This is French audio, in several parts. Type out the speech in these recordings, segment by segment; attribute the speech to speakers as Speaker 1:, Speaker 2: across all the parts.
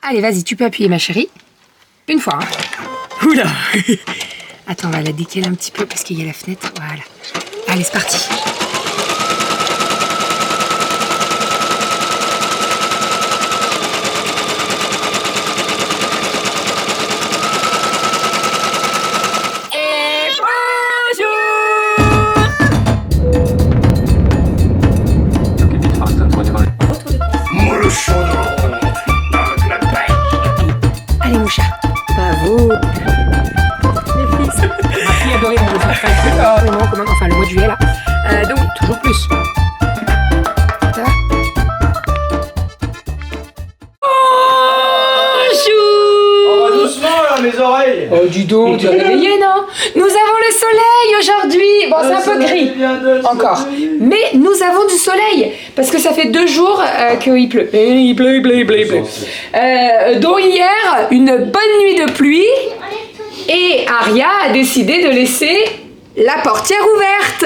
Speaker 1: Allez, vas-y, tu peux appuyer, ma chérie. Une fois. Hein. Oula. Attends, on va la décaler un petit peu parce qu'il y a la fenêtre. Voilà. Allez, c'est parti. Allez, Moucha. Bravo. Les fils. Ma fille adorait mon dessin. Enfin, le mois de juillet, là. Donc, toujours plus. Ça va?
Speaker 2: Oh, doucement, là, mes oreilles.
Speaker 1: Oh, dis donc, tu es réveillé, non? Nous avons le soleil aujourd'hui. Bon, c'est un peu gris. Encore. Mais nous avons du soleil. Parce que ça fait 2 jours qu'il pleut. Et il pleut. Donc hier, une bonne nuit de pluie. Et Aria a décidé de laisser la portière ouverte.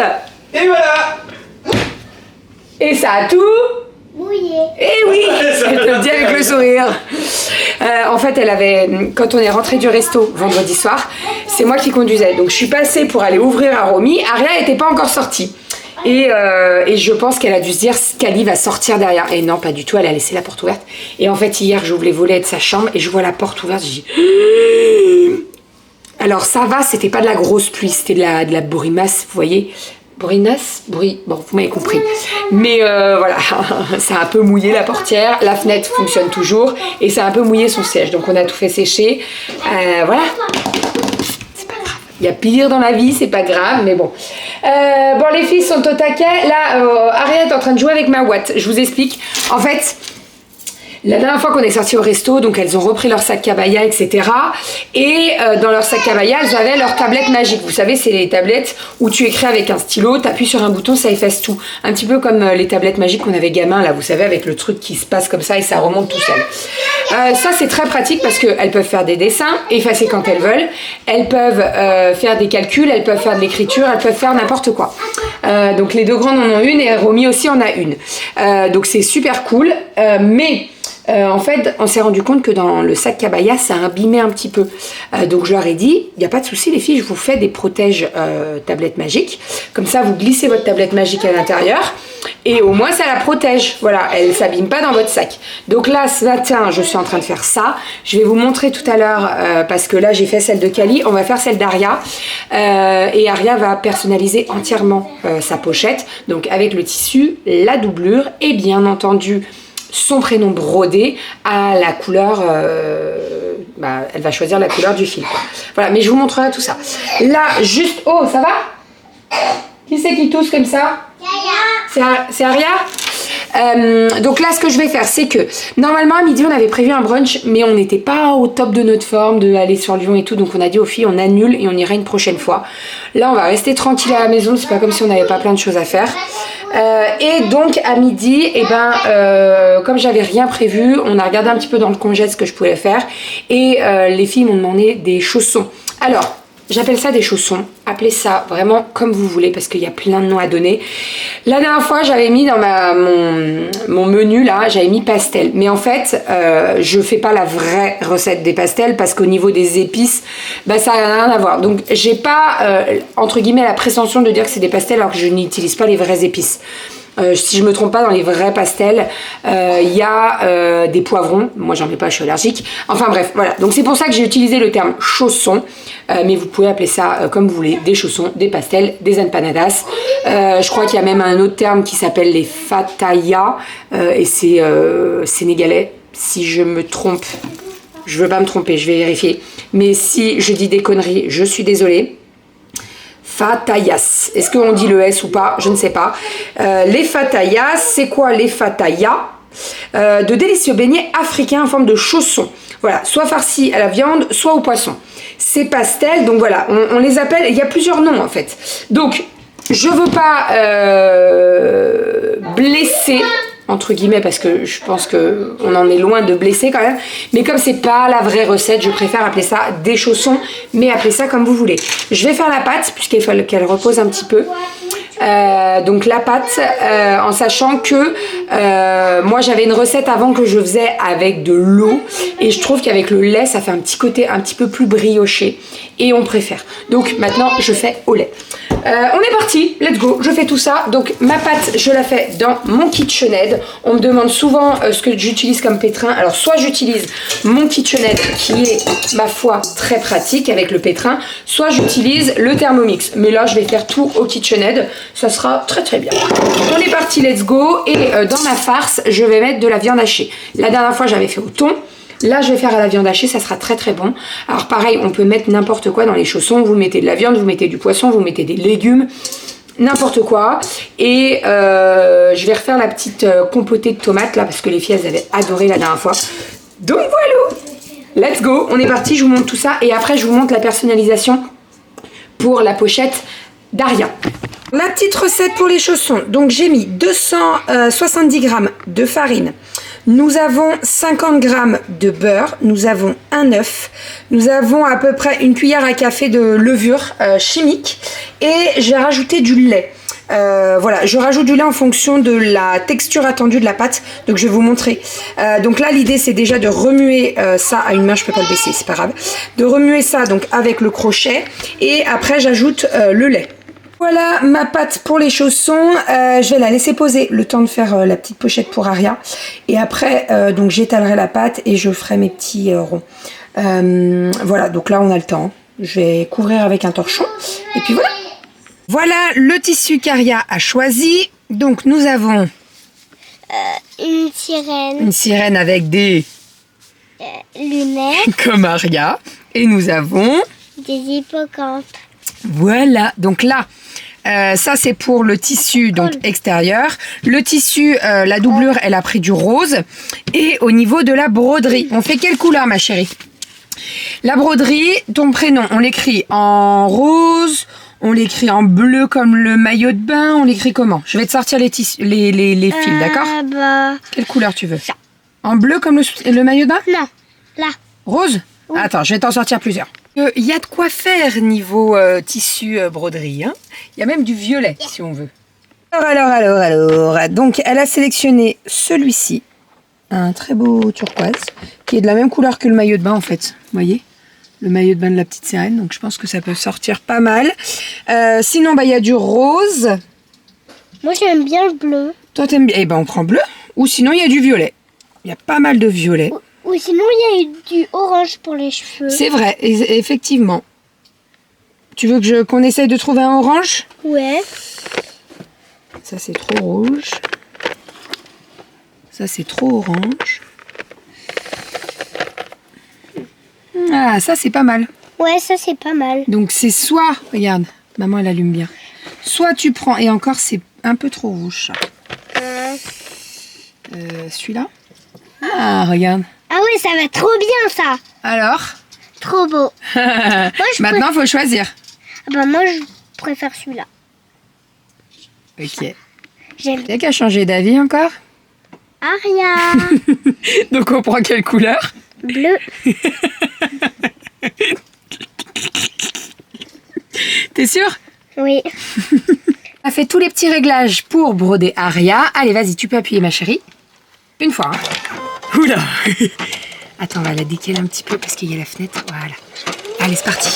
Speaker 2: Et voilà.
Speaker 1: Et ça a tout mouillé. Et oui, elle te le dit avec le sourire. En fait, quand on est rentré du resto vendredi soir, c'est moi qui conduisais. Donc je suis passée pour aller ouvrir à Romy. Aria n'était pas encore sortie. Et je pense qu'elle a dû se dire qu'Ali va sortir derrière. Et non, pas du tout, elle a laissé la porte ouverte. Et en fait, hier, j'ouvre les volets de sa chambre et je vois la porte ouverte. Je dis... Alors ça va, c'était pas de la grosse pluie, c'était de la bourrimasse, vous voyez. Bourrimasse, bon, vous m'avez compris. Mais voilà, ça a un peu mouillé la portière, la fenêtre fonctionne toujours et ça a un peu mouillé son siège. Donc on a tout fait sécher. Voilà. C'est pas grave. Il y a pire dans la vie, c'est pas grave, mais bon. Bon, les filles sont au taquet. Là, Ariel est en train de jouer avec ma Watt. Je vous explique. En fait... La dernière fois qu'on est sorti au resto, donc elles ont repris leur sac cabaya, etc. Et dans leur sac cabaya, elles avaient leur tablette magique. Vous savez, c'est les tablettes où tu écris avec un stylo, tu appuies sur un bouton, ça efface tout. Un petit peu comme les tablettes magiques qu'on avait gamin, là, vous savez, avec le truc qui se passe comme ça et ça remonte tout seul. Ça, c'est très pratique parce qu'elles peuvent faire des dessins, effacer quand elles veulent. Elles peuvent faire des calculs, elles peuvent faire de l'écriture, elles peuvent faire n'importe quoi. Donc les 2 grandes en ont une et Romy aussi en a une. Donc c'est super cool, mais... en fait, on s'est rendu compte que dans le sac cabaya, ça abîmait un petit peu. Donc je leur ai dit, il n'y a pas de souci les filles, je vous fais des protèges tablettes magiques. Comme ça, vous glissez votre tablette magique à l'intérieur et au moins ça la protège. Voilà, elle ne s'abîme pas dans votre sac. Donc là, ce matin, je suis en train de faire ça. Je vais vous montrer tout à l'heure, parce que là, j'ai fait celle de Kali. On va faire celle d'Aria. Et Aria va personnaliser entièrement sa pochette. Donc avec le tissu, la doublure et bien entendu... son prénom brodé à la couleur, elle va choisir la couleur du fil. Quoi. Voilà, mais je vous montrerai tout ça. Là, juste, oh, ça va? Qui c'est qui tousse comme ça? C'est Aria? Donc là, ce que je vais faire, c'est que normalement à midi on avait prévu un brunch, mais on n'était pas au top de notre forme d'aller sur Lyon et tout, donc on a dit aux filles on annule et on ira une prochaine fois. Là, on va rester tranquille à la maison, c'est pas comme si on n'avait pas plein de choses à faire. Et donc à midi, comme j'avais rien prévu, on a regardé un petit peu dans le congé ce que je pouvais faire et les filles m'ont demandé des chaussons. Alors, j'appelle ça des chaussons, appelez ça vraiment comme vous voulez parce qu'il y a plein de noms à donner. La dernière fois, j'avais mis dans mon menu là, j'avais mis pastel. Mais en fait, je fais pas la vraie recette des pastels parce qu'au niveau des épices, ça n'a rien à voir. Donc, j'ai pas, entre guillemets, la prétention de dire que c'est des pastels alors que je n'utilise pas les vraies épices. Si je me trompe pas, dans les vrais pastels, il y a des poivrons. Moi, j'en mets pas, je suis allergique. Enfin bref, voilà. Donc c'est pour ça que j'ai utilisé le terme chaussons. Mais vous pouvez appeler ça comme vous voulez. Des chaussons, des pastels, des empanadas. Je crois qu'il y a même un autre terme qui s'appelle les fataya. Et c'est sénégalais. Si je me trompe, je veux pas me tromper, je vais vérifier. Mais si je dis des conneries, je suis désolée. Fatayas. Est-ce qu'on dit le S ou pas? Je ne sais pas. Les fatayas, c'est quoi les fatayas? De délicieux beignets africains en forme de chaussons. Voilà, soit farcis à la viande, soit au poisson. Ces pastels, donc voilà, on les appelle, il y a plusieurs noms en fait. Donc, je veux pas blesser... entre guillemets parce que je pense qu'on en est loin de blesser quand même, mais comme c'est pas la vraie recette, je préfère appeler ça des chaussons, mais appelez ça comme vous voulez. Je vais faire la pâte puisqu'il faut qu'elle repose un petit peu. donc la pâte, en sachant que moi j'avais une recette avant que je faisais avec de l'eau et je trouve qu'avec le lait ça fait un petit côté un petit peu plus brioché et on préfère. Donc maintenant je fais au lait. On est parti, let's go, je fais tout ça. Donc ma pâte je la fais dans mon KitchenAid. On me demande souvent ce que j'utilise comme pétrin. Alors soit j'utilise mon KitchenAid qui est ma foi très pratique avec le pétrin, soit j'utilise le Thermomix. Mais là je vais faire tout au KitchenAid, ça sera très très bien. On est parti, let's go. Et dans ma farce je vais mettre de la viande hachée. La dernière fois j'avais fait au thon. Là, je vais faire à la viande hachée, ça sera très très bon. Alors pareil, on peut mettre n'importe quoi dans les chaussons. Vous mettez de la viande, vous mettez du poisson, vous mettez des légumes, n'importe quoi. Et je vais refaire la petite compotée de tomates là, parce que les filles, elles avaient adoré la dernière fois. Donc voilà, let's go. On est parti, je vous montre tout ça. Et après, je vous montre la personnalisation pour la pochette d'Aria. La petite recette pour les chaussons. Donc j'ai mis 270 g de farine. Nous avons 50 g de beurre, nous avons un œuf, nous avons à peu près une cuillère à café de levure chimique et j'ai rajouté du lait. Voilà, je rajoute du lait en fonction de la texture attendue de la pâte, donc je vais vous montrer. Donc là l'idée c'est déjà de remuer ça à une main, je peux pas le baisser, c'est pas grave. De remuer ça donc avec le crochet et après j'ajoute le lait. Voilà ma pâte pour les chaussons, je vais la laisser poser le temps de faire la petite pochette pour Aria et après donc j'étalerai la pâte et je ferai mes petits ronds. Voilà, donc là on a le temps, je vais couvrir avec un torchon et puis voilà. Voilà le tissu qu'Aria a choisi, donc nous avons
Speaker 3: une sirène.
Speaker 1: Une sirène avec des
Speaker 3: lunettes.
Speaker 1: Comme Aria et nous avons
Speaker 3: Des hippocampes.
Speaker 1: Voilà, donc là ça c'est pour le tissu donc extérieur. Le tissu, la doublure elle a pris du rose. Et au niveau de la broderie, on fait quelle couleur ma chérie? La broderie, ton prénom on l'écrit en rose, on l'écrit en bleu comme le maillot de bain, on l'écrit comment? Je vais te sortir les fils, d'accord?
Speaker 3: Bah...
Speaker 1: Quelle couleur tu veux? Ça. En bleu comme le maillot de bain?
Speaker 3: Non, là.
Speaker 1: Rose? Oui. Attends, je vais t'en sortir plusieurs. Il y a de quoi faire niveau tissu broderie. Hein. Il y a même du violet si on veut. Alors. Donc elle a sélectionné celui-ci. Un très beau turquoise. Qui est de la même couleur que le maillot de bain en fait. Vous voyez? Le maillot de bain de la petite sirène. Donc je pense que ça peut sortir pas mal. Sinon il y a du rose.
Speaker 3: Moi j'aime bien le bleu.
Speaker 1: Toi t'aimes bien? Eh ben on prend bleu. Ou sinon il y a du violet. Il y a pas mal de violet.
Speaker 3: Ou sinon, il y a du orange pour les cheveux.
Speaker 1: C'est vrai, effectivement. Tu veux qu'on essaye de trouver un orange?
Speaker 3: Ouais.
Speaker 1: Ça, c'est trop rouge. Ça, c'est trop orange. Ah, ça, c'est pas mal.
Speaker 3: Ouais, ça, c'est pas mal.
Speaker 1: Donc, c'est soit... Regarde, maman, elle allume bien. Soit tu prends... Et encore, c'est un peu trop rouge, ça. Celui-là? Ah, regarde.
Speaker 3: Ah oui, ça va trop bien, ça.
Speaker 1: Alors?
Speaker 3: Trop beau.
Speaker 1: Maintenant, il faut choisir.
Speaker 3: Ah bah, moi, je préfère celui-là.
Speaker 1: Ok.
Speaker 3: J'aime.
Speaker 1: T'as qu'à changer d'avis encore?
Speaker 3: Aria.
Speaker 1: Donc, on prend quelle couleur?
Speaker 3: Bleu.
Speaker 1: T'es sûre?
Speaker 3: Oui.
Speaker 1: On a fait tous les petits réglages pour broder Aria. Allez, vas-y, tu peux appuyer, ma chérie. Une fois. Hein. Oula. Attends, on va la décaler un petit peu parce qu'il y a la fenêtre. Voilà. Allez, c'est parti.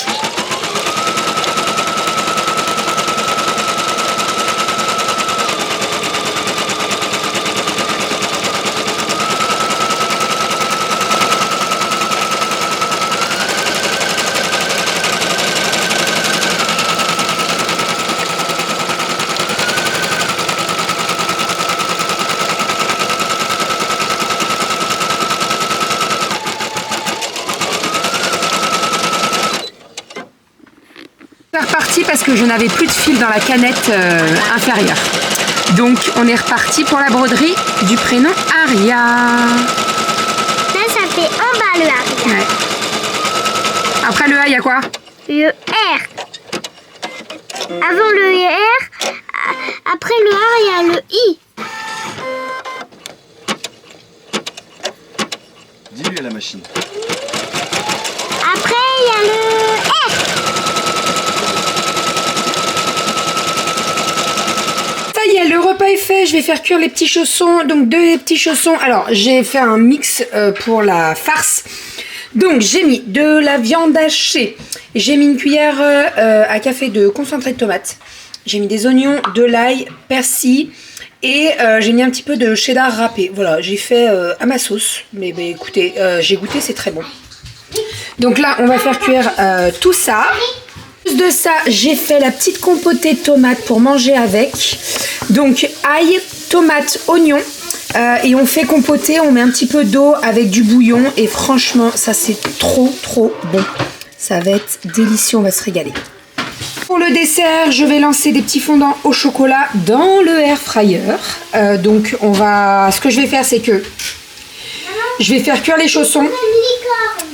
Speaker 1: Parce que je n'avais plus de fil dans la canette inférieure. Donc on est reparti pour la broderie du prénom Aria.
Speaker 3: Là ça fait en bas le Aria.
Speaker 1: Ouais. Après le A, il y a quoi?
Speaker 3: Le R. Avant le R, après le R, il y a le I.
Speaker 2: Dis-lui à la machine.
Speaker 3: Après il y a le R.
Speaker 1: fait, je vais faire cuire les petits chaussons. Donc deux petits chaussons. Alors j'ai fait un mix pour la farce. Donc j'ai mis de la viande hachée. J'ai mis une cuillère à café de concentré de tomate. J'ai mis des oignons, de l'ail, persil. Et j'ai mis un petit peu de cheddar râpé. Voilà, j'ai fait à ma sauce. Mais écoutez, j'ai goûté, c'est très bon. Donc là, on va faire cuire tout ça. Plus de ça, j'ai fait la petite compotée de tomates pour manger avec. Donc ail, tomate, oignon. Et on fait compoter, on met un petit peu d'eau avec du bouillon. Et franchement, ça c'est trop bon. Ça va être délicieux, on va se régaler. Pour le dessert, je vais lancer des petits fondants au chocolat dans le air fryer. Donc ce que je vais faire, c'est que je vais faire cuire les chaussons.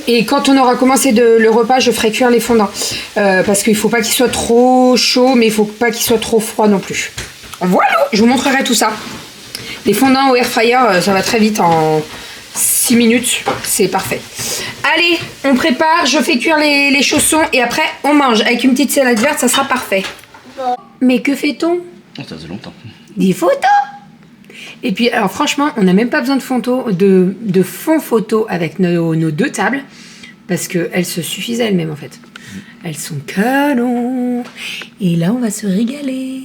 Speaker 1: Et quand on aura commencé le repas, je ferai cuire les fondants. Parce qu'il ne faut pas qu'ils soient trop chauds, mais il ne faut pas qu'ils soient trop froids non plus. Voilà, je vous montrerai tout ça. Les fondants au air fryer, ça va très vite, en 6 minutes, c'est parfait. Allez, on prépare, je fais cuire les chaussons et après on mange. Avec une petite salade verte, ça sera parfait. Mais que fait-on?
Speaker 2: Ça faisait longtemps.
Speaker 1: Des photos. Et puis, alors franchement, on n'a même pas besoin de fond photo avec nos deux tables. Parce qu'elles se suffisent à elles-mêmes en fait. Elles sont canons. Et là, on va se régaler.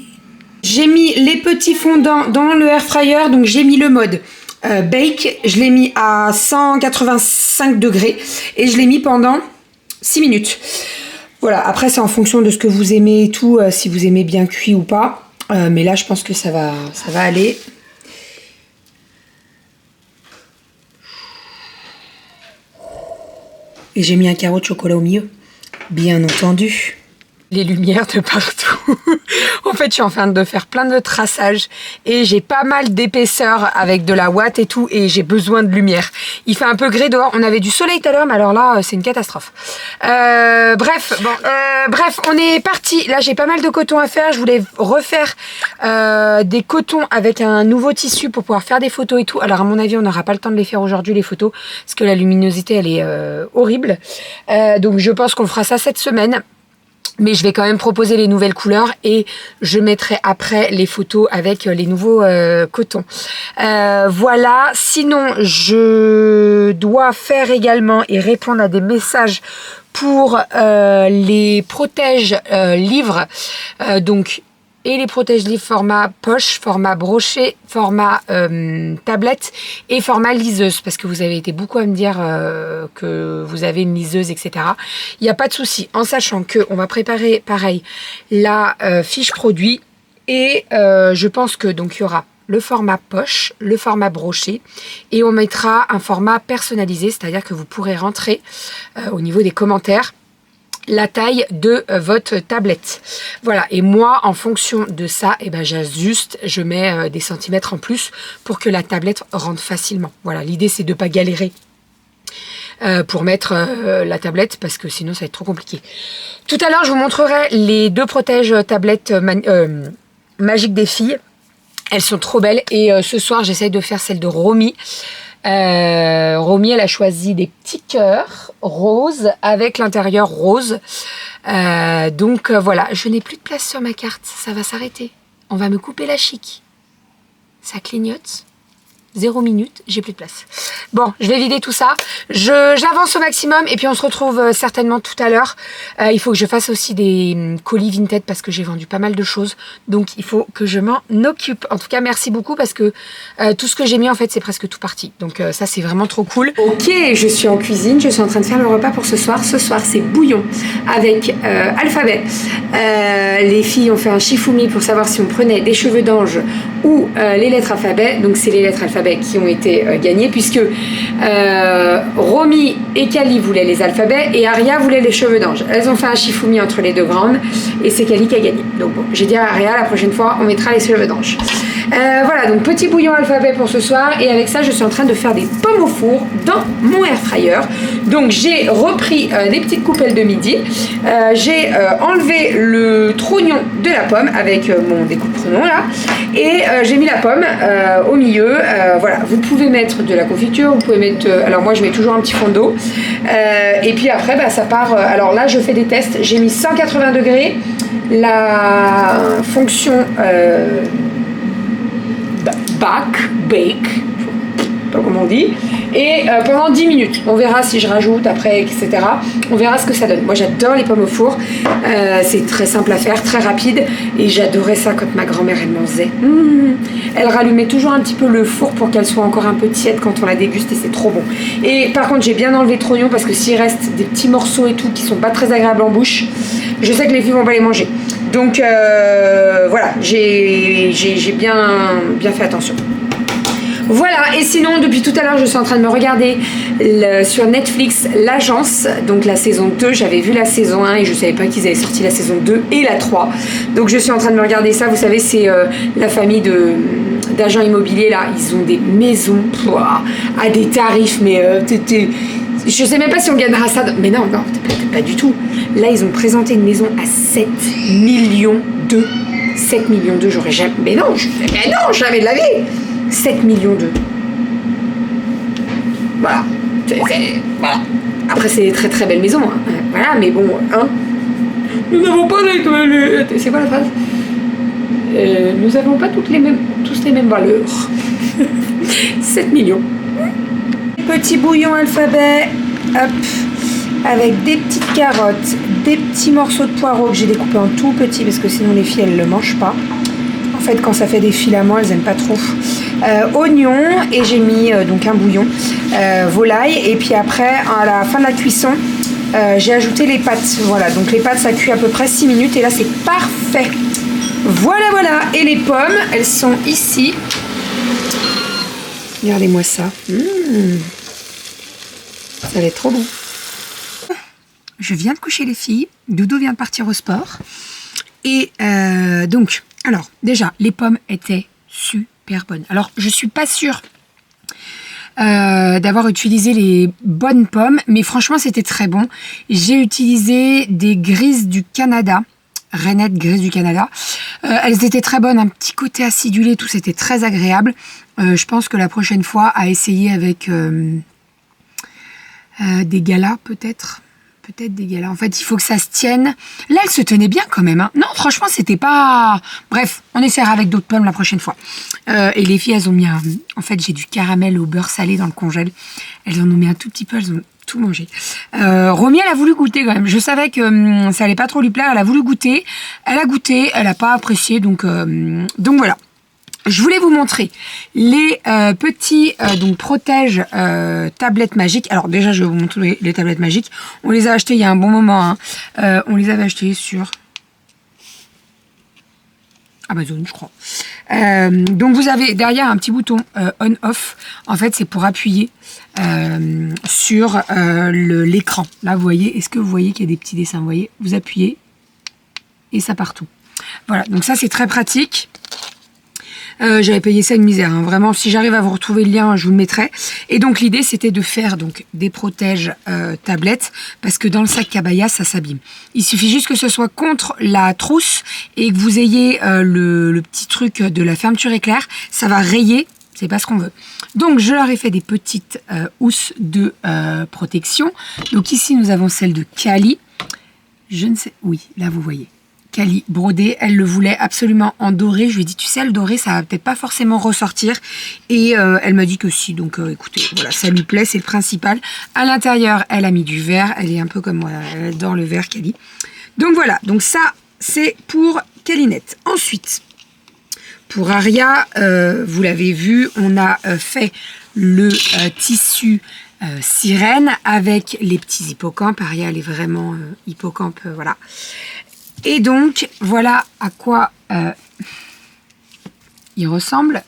Speaker 1: J'ai mis les petits fondants dans le air fryer. Donc j'ai mis le mode bake. Je l'ai mis à 185 degrés. Et je l'ai mis pendant 6 minutes. Voilà, après c'est en fonction de ce que vous aimez et tout. Si vous aimez bien cuit ou pas. Mais là, je pense que ça va aller. Et j'ai mis un carreau de chocolat au milieu. Bien entendu. Les lumières de partout. En fait, je suis en train de faire plein de traçages et j'ai pas mal d'épaisseur avec de la ouate et tout et j'ai besoin de lumière. Il fait un peu gris dehors. On avait du soleil tout à l'heure, mais alors là, c'est une catastrophe. Bref, on est parti. Là, j'ai pas mal de coton à faire. Je voulais refaire des cotons avec un nouveau tissu pour pouvoir faire des photos et tout. Alors, à mon avis, on n'aura pas le temps de les faire aujourd'hui, les photos, parce que la luminosité, elle est horrible. Donc, je pense qu'on fera ça cette semaine. Mais je vais quand même proposer les nouvelles couleurs et je mettrai après les photos avec les nouveaux cotons. Voilà, sinon je dois faire également et répondre à des messages pour les protèges livres. Donc, et les protège livres format poche, format broché, format tablette et format liseuse, parce que vous avez été beaucoup à me dire que vous avez une liseuse, etc. Il n'y a pas de souci, en sachant qu'on va préparer pareil la fiche produit et je pense que donc il y aura le format poche, le format broché et on mettra un format personnalisé, c'est-à-dire que vous pourrez rentrer au niveau des commentaires la taille de votre tablette. Voilà, et moi en fonction de ça, j'ajuste, je mets des centimètres en plus pour que la tablette rentre facilement. Voilà, l'idée c'est de ne pas galérer pour mettre la tablette parce que sinon ça va être trop compliqué. Tout à l'heure je vous montrerai les deux protèges tablettes magiques des filles. Elles sont trop belles et ce soir j'essaye de faire celle de Romy. Romy, elle a choisi des petits cœurs roses avec l'intérieur rose. Donc voilà, je n'ai plus de place sur ma carte, ça va s'arrêter. On va me couper la chic. Ça clignote. 0 minute, j'ai plus de place. Bon, je vais vider tout ça. J'avance au maximum et puis on se retrouve certainement tout à l'heure. Il faut que je fasse aussi des colis Vinted parce que j'ai vendu pas mal de choses. Donc il faut que je m'en occupe. En tout cas, merci beaucoup parce que tout ce que j'ai mis en fait, c'est presque tout parti. Donc ça, c'est vraiment trop cool. Ok, je suis en cuisine. Je suis en train de faire le repas pour ce soir. Ce soir, c'est bouillon avec alphabet. Les filles ont fait un shifumi pour savoir si on prenait des cheveux d'ange ou les lettres alphabet. Donc c'est les lettres alphabet qui ont été gagnés puisque Romy et Kali voulaient les alphabets et Aria voulait les cheveux d'ange. Elles ont fait un shifumi entre les deux grandes et c'est Kali qui a gagné. Donc bon, j'ai dit à Aria la prochaine fois on mettra les cheveux d'ange. Voilà, donc petit bouillon alphabet pour ce soir et avec ça je suis en train de faire des pommes au four dans mon air fryer. Donc j'ai repris des petites coupelles de midi, j'ai enlevé le trognon de la pomme avec mon découpe-trognon là et j'ai mis la pomme au milieu. Voilà, vous pouvez mettre de la confiture, vous pouvez mettre, alors moi je mets toujours un petit fond d'eau et puis après ça part, alors là je fais des tests, j'ai mis 180 degrés, la fonction bake, pas comment on dit, et pendant 10 minutes. On verra si je rajoute après, etc. On verra ce que ça donne. Moi j'adore les pommes au four, c'est très simple à faire, très rapide, et j'adorais ça quand ma grand-mère elle m'en faisait. Elle rallumait toujours un petit peu le four pour qu'elle soit encore un peu tiède quand on la déguste, et c'est trop bon. Et par contre j'ai bien enlevé trop d'oignons parce que s'il reste des petits morceaux et tout qui sont pas très agréables en bouche, je sais que les filles vont pas les manger. Donc voilà, j'ai bien fait attention. Voilà, et sinon depuis tout à l'heure je suis en train de me regarder sur Netflix L'Agence, donc la saison 2, j'avais vu la saison 1 et je savais pas qu'ils avaient sorti la saison 2 et la 3, donc je suis en train de me regarder ça. Vous savez, c'est la famille d'agents immobiliers là, ils ont des maisons à des tarifs, mais je sais même pas si on gagnera ça, mais non, pas du tout. Là ils ont présenté une maison à 7 millions d'euros, 7 millions d'euros, j'aurais jamais, mais non, jamais de la vie. 7 millions d'euros. Voilà. Voilà. Après, c'est des très très belles maisons. Hein. Voilà, mais bon, hein. Nous n'avons pas les... C'est quoi la phrase? Nous n'avons pas tous les mêmes valeurs. 7 millions. Petit bouillon alphabet. Hop. Avec des petites carottes, des petits morceaux de poireaux que j'ai découpés en tout petit parce que sinon les filles elles ne le mangent pas. En fait, quand ça fait des filaments, elles n'aiment pas trop. Oignons, et j'ai mis donc un bouillon, volaille, et puis après, à la fin de la cuisson, j'ai ajouté les pâtes. Voilà, donc les pâtes, ça cuit à peu près 6 minutes, et là, c'est parfait. Voilà. Et les pommes, elles sont ici. Regardez-moi ça. Ça va être trop bon. Je viens de coucher les filles. Doudou vient de partir au sport. Et donc, alors, déjà, les pommes étaient super bonnes. Alors, je suis pas sûre d'avoir utilisé les bonnes pommes, mais franchement, c'était très bon. J'ai utilisé des grises du Canada, Reinette grises du Canada. Elles étaient très bonnes, un petit côté acidulé, tout, c'était très agréable. Je pense que la prochaine fois, à essayer avec des galas, peut-être des galas. En fait, il faut que ça se tienne. Là, elle se tenait bien quand même. Hein. Non, franchement, c'était pas... Bref, on essaiera avec d'autres pommes la prochaine fois. Et les filles, elles ont mis un... En fait, j'ai du caramel au beurre salé dans le congèle. Elles en ont mis un tout petit peu, elles ont tout mangé. Romy, elle a voulu goûter quand même. Je savais que ça allait pas trop lui plaire. Elle a voulu goûter. Elle a goûté. Elle a pas apprécié. Donc voilà. Je voulais vous montrer les petits donc protège tablettes magiques. Alors déjà, je vais vous montrer les tablettes magiques. On les a achetées il y a un bon moment. Hein. On les avait achetées sur Amazon, je crois. Donc vous avez derrière un petit bouton on-off. En fait, c'est pour appuyer sur l'écran. Là, vous voyez, est-ce que vous voyez qu'il y a des petits dessins? Vous voyez, vous appuyez et ça part tout. Voilà, donc ça, c'est très pratique. J'avais payé ça une misère, hein. Vraiment, si j'arrive à vous retrouver le lien, je vous le mettrai. Et donc l'idée, c'était de faire donc des protèges tablettes, parce que dans le sac cabaya, ça s'abîme. Il suffit juste que ce soit contre la trousse et que vous ayez le petit truc de la fermeture éclair, ça va rayer, c'est pas ce qu'on veut. Donc je leur ai fait des petites housses de protection. Donc ici, nous avons celle de Cali. Je ne sais, oui, là vous voyez. Cali brodé, elle le voulait absolument en doré. Je lui ai dit, tu sais, le doré, ça va peut-être pas forcément ressortir. Et elle m'a dit que si. Donc, écoutez, voilà, ça lui plaît, c'est le principal. À l'intérieur, elle a mis du vert. Elle est un peu comme moi, elle adore le vert, Cali. Donc, voilà. Donc, ça, c'est pour Calinette. Ensuite, pour Aria, vous l'avez vu, on a fait le tissu sirène avec les petits hippocampes. Aria, elle est vraiment hippocampe, voilà. Et donc, voilà à quoi il ressemble.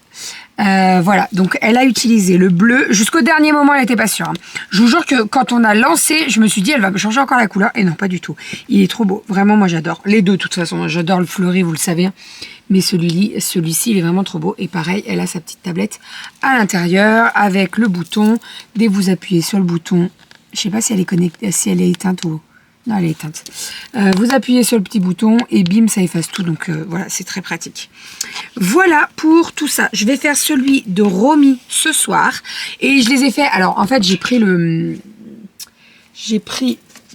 Speaker 1: Voilà, donc elle a utilisé le bleu. Jusqu'au dernier moment, elle n'était pas sûre. Hein. Je vous jure que quand on a lancé, je me suis dit, elle va me changer encore la couleur. Et non, pas du tout. Il est trop beau. Vraiment, moi, j'adore. Les deux, de toute façon. J'adore le fleuri, vous le savez. Mais celui-ci, il est vraiment trop beau. Et pareil, elle a sa petite tablette à l'intérieur avec le bouton. Dès que vous appuyez sur le bouton, je ne sais pas si elle est connectée, si elle est éteinte ou... Non, elle est éteinte. Vous appuyez sur le petit bouton et bim, ça efface tout. Donc voilà, c'est très pratique. Voilà pour tout ça. Je vais faire celui de Romy ce soir. Et je les ai fait... Alors, en fait, j'ai pris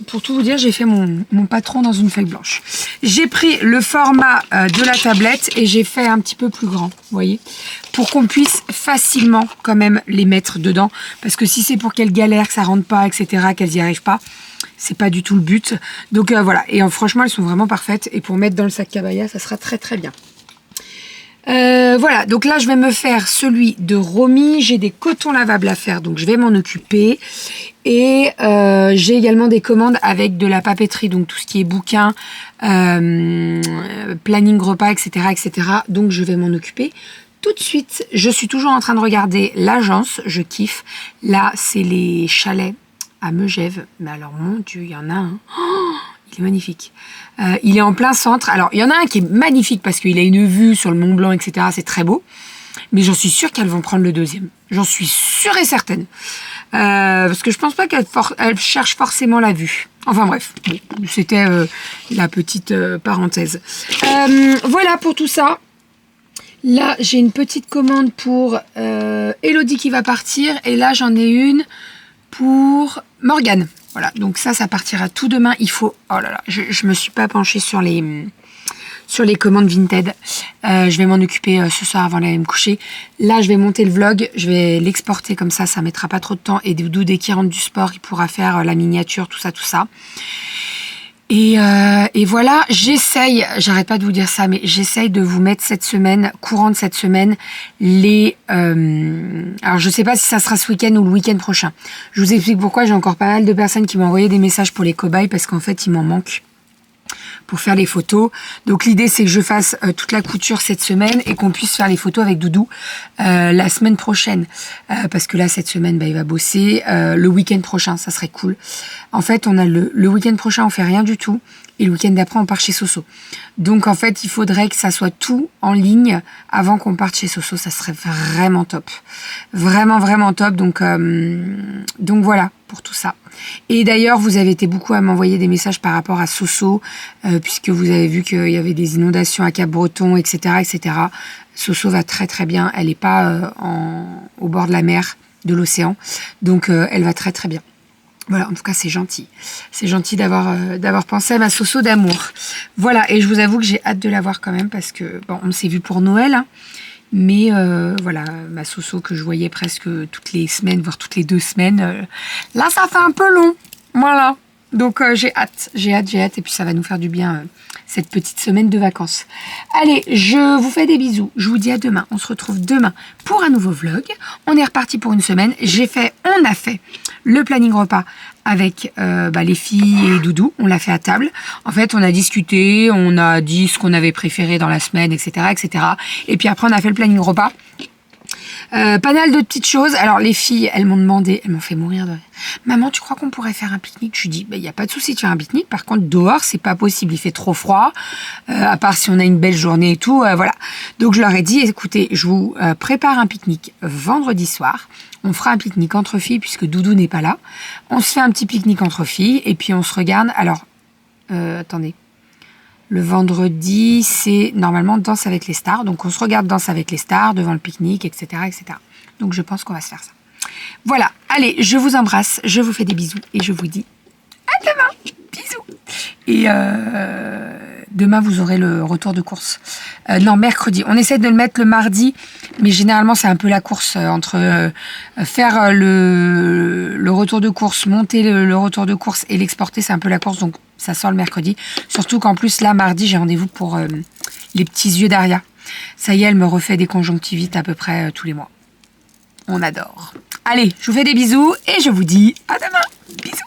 Speaker 1: pour tout vous dire, j'ai fait mon patron dans une feuille blanche. J'ai pris le format de la tablette et j'ai fait un petit peu plus grand, vous voyez, pour qu'on puisse facilement quand même les mettre dedans. Parce que si c'est pour qu'elles galèrent, que ça rentre pas, etc., qu'elles n'y arrivent pas, c'est pas du tout le but. Donc voilà, et franchement, elles sont vraiment parfaites. Et pour mettre dans le sac cabaya, ça sera très très bien. Voilà, donc là je vais me faire celui de Romy, j'ai des cotons lavables à faire, donc je vais m'en occuper. Et j'ai également des commandes avec de la papeterie, donc tout ce qui est bouquin, planning repas, etc., etc. Donc je vais m'en occuper tout de suite. Je suis toujours en train de regarder l'agence, je kiffe. Là, c'est les chalets à Megève. Mais alors, mon Dieu, il y en a un. Oh, il est magnifique. Il est en plein centre. Alors, il y en a un qui est magnifique parce qu'il a une vue sur le Mont Blanc, etc. C'est très beau. Mais j'en suis sûre qu'elles vont prendre le deuxième. J'en suis sûre et certaine. Parce que je pense pas qu'elles cherchent forcément la vue. Enfin bref, bon, c'était la petite parenthèse. Voilà pour tout ça. Là, j'ai une petite commande pour Elodie qui va partir. Et là, j'en ai une pour Morgane. Voilà, donc ça partira tout demain. Il faut... Oh là là, je me suis pas penchée sur les commandes Vinted. Je vais m'en occuper ce soir avant d'aller me coucher. Là, je vais monter le vlog. Je vais l'exporter comme ça. Ça mettra pas trop de temps. Et Doudou, dès qu'il rentre du sport, il pourra faire la miniature, tout ça, tout ça. Et voilà, j'essaye, j'arrête pas de vous dire ça, mais j'essaye de vous mettre cette semaine, courant de cette semaine, alors je sais pas si ça sera ce week-end ou le week-end prochain. Je vous explique pourquoi. J'ai encore pas mal de personnes qui m'ont envoyé des messages pour les cobayes parce qu'en fait, il m'en manque pour faire les photos. Donc l'idée c'est que je fasse toute la couture cette semaine et qu'on puisse faire les photos avec Doudou la semaine prochaine. Parce que là cette semaine il va bosser. Le week-end prochain, ça serait cool. En fait on a le week-end prochain on fait rien du tout. Et le week-end d'après, on part chez Soso. Donc, en fait, il faudrait que ça soit tout en ligne avant qu'on parte chez Soso. Ça serait vraiment top. Vraiment, vraiment top. Donc voilà, pour tout ça. Et d'ailleurs, vous avez été beaucoup à m'envoyer des messages par rapport à Soso, puisque vous avez vu qu'il y avait des inondations à Cap-Breton, etc., etc. Soso va très, très bien. Elle n'est pas au bord de la mer, de l'océan. Donc, elle va très, très bien. Voilà, en tout cas, c'est gentil. C'est gentil d'avoir pensé à ma Soso d'amour. Voilà, et je vous avoue que j'ai hâte de la voir quand même parce que, bon, on s'est vu pour Noël, hein, mais voilà, ma Soso que je voyais presque toutes les semaines, voire toutes les 2 semaines, là, ça fait un peu long. Voilà. Donc, j'ai hâte, et puis ça va nous faire du bien cette petite semaine de vacances. Allez, je vous fais des bisous. Je vous dis à demain. On se retrouve demain pour un nouveau vlog. On est reparti pour une semaine. On a fait le planning repas avec les filles et Doudou. On l'a fait à table. En fait, on a discuté, on a dit ce qu'on avait préféré dans la semaine, etc., etc. Et puis après, on a fait le planning repas. Pas mal de petites choses. Alors les filles, elles m'ont demandé, elles m'ont fait mourir de rire. Maman, tu crois qu'on pourrait faire un pique-nique? Je lui dis, il n'y a pas de souci de faire un pique-nique. Par contre, dehors, c'est pas possible. Il fait trop froid. À part si on a une belle journée et tout. Voilà. Donc je leur ai dit, écoutez, je vous prépare un pique-nique vendredi soir. On fera un pique-nique entre filles puisque Doudou n'est pas là. On se fait un petit pique-nique entre filles et puis on se regarde. Alors, attendez. Le vendredi, c'est normalement Danse avec les stars. Donc, on se regarde Danse avec les stars devant le pique-nique, etc., etc. Donc, je pense qu'on va se faire ça. Voilà. Allez, je vous embrasse. Je vous fais des bisous. Et je vous dis à demain. Bisous. Et demain, vous aurez le retour de course. Non, mercredi. On essaie de le mettre le mardi. Mais généralement, c'est un peu la course entre faire le retour de course, monter le retour de course et l'exporter. C'est un peu la course. Donc, ça sort le mercredi. Surtout qu'en plus, là, mardi, j'ai rendez-vous pour les petits yeux d'Aria. Ça y est, elle me refait des conjonctivites à peu près tous les mois. On adore. Allez, je vous fais des bisous et je vous dis à demain. Bisous.